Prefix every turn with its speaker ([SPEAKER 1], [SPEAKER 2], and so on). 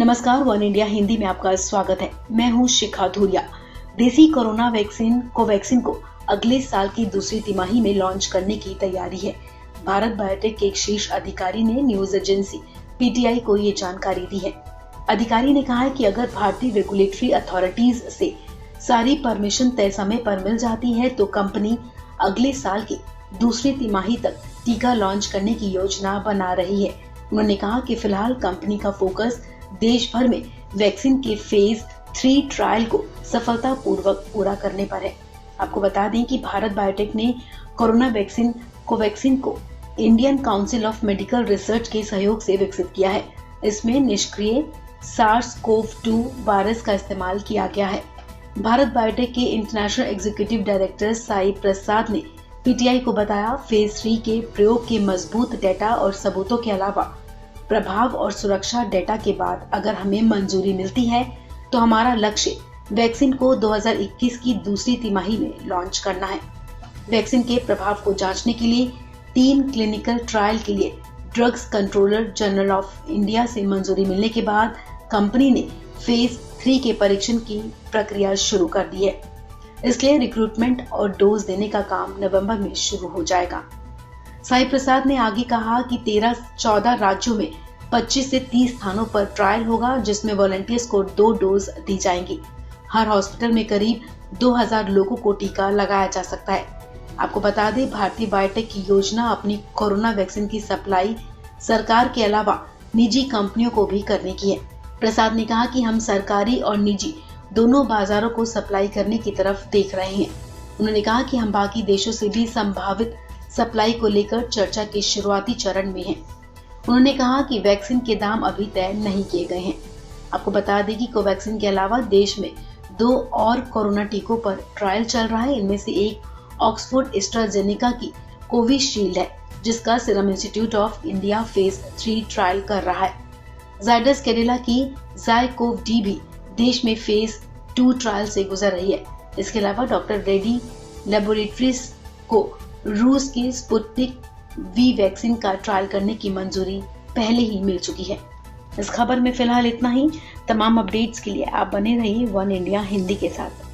[SPEAKER 1] नमस्कार, one India Hindi में आपका स्वागत है। मैं हूं शिखा धूरिया। देसी कोरोना वैक्सीन कोवैक्सीन को अगले साल की दूसरी तिमाही में लॉन्च करने की तैयारी है। भारत बायोटेक के एक शीर्ष अधिकारी ने न्यूज एजेंसी पीटीआई को ये जानकारी दी है। अधिकारी ने कहा है कि अगर भारतीय रेगुलेटरी अथॉरिटीज से सारी परमिशन तय समय पर मिल जाती है तो कंपनी अगले साल की दूसरी तिमाही तक टीका लॉन्च करने की योजना बना रही है। उन्होंने कहा कि फिलहाल कंपनी का फोकस देश भर में वैक्सीन के फेज 3 ट्रायल को सफलतापूर्वक पूरा करने पर है। आपको बता दें कि भारत बायोटेक ने कोरोना वैक्सीन कोवैक्सीन को Indian council of medical research के सहयोग से विकसित किया है। इसमें निष्क्रिय SARS-CoV-2 वायरस का इस्तेमाल किया गया है। भारत बायोटेक के इंटरनेशनल एग्जीक्यूटिव डायरेक्टर साई प्रसाद ने पीटीआई को बताया, फेज 3 के प्रयोग के मजबूत डेटा और सबूतों के अलावा प्रभाव और सुरक्षा डेटा के बाद अगर हमें मंजूरी मिलती है तो हमारा लक्ष्य वैक्सीन को 2021 की दूसरी तिमाही में लॉन्च करना है। वैक्सीन के प्रभाव को जांचने के लिए 3 क्लिनिकल ट्रायल के लिए drugs controller general of India से मंजूरी मिलने के बाद कंपनी ने फेज 3 के परीक्षण की प्रक्रिया शुरू कर दी है। इसलिए रिक्रूटमेंट और डोज देने का काम नवंबर में शुरू हो जाएगा। साई प्रसाद ने आगे कहा कि 13-14 राज्यों में 25 से 30 स्थानों पर ट्रायल होगा, जिसमें वॉलंटियर्स को 2 डोज दी जाएंगी। हर हॉस्पिटल में करीब 2000 लोगों को टीका लगाया जा सकता है। आपको बता दें, भारतीय बायोटेक की योजना अपनी कोरोना वैक्सीन की सप्लाई सरकार के अलावा निजी कंपनियों को भी करने की है। प्रसाद ने कहा कि हम सरकारी और निजी दोनों बाजारों को सप्लाई करने की तरफ देख रहे हैं। उन्होंने कहा कि हम बाकी देशों से भी संभावित सप्लाई को लेकर चर्चा के शुरुआती चरण में हैं। उन्होंने कहा कि वैक्सीन के दाम अभी तय नहीं किए गए हैं। आपको बता दें कि कोवैक्सीन के अलावा देश में 2 और कोरोना टीकों पर ट्रायल चल रहा है। इनमें से एक ऑक्सफोर्ड एस्ट्राजेनेका की कोविशील्ड है, जिसका serum institute of India phase 3 trial कर रहा है। जायडस कैडिला की ज़ायकोव-डी भी देश में फेज 2 ट्रायल से गुजर रही है। इसके अलावा डॉक्टर रेड्डी लेबोरेटरीज को रूस की स्पुतनिक वी वैक्सीन का ट्रायल करने की मंजूरी पहले ही मिल चुकी है। इस खबर में फिलहाल इतना ही। तमाम अपडेट्स के लिए आप बने रहिए वन इंडिया हिंदी के साथ।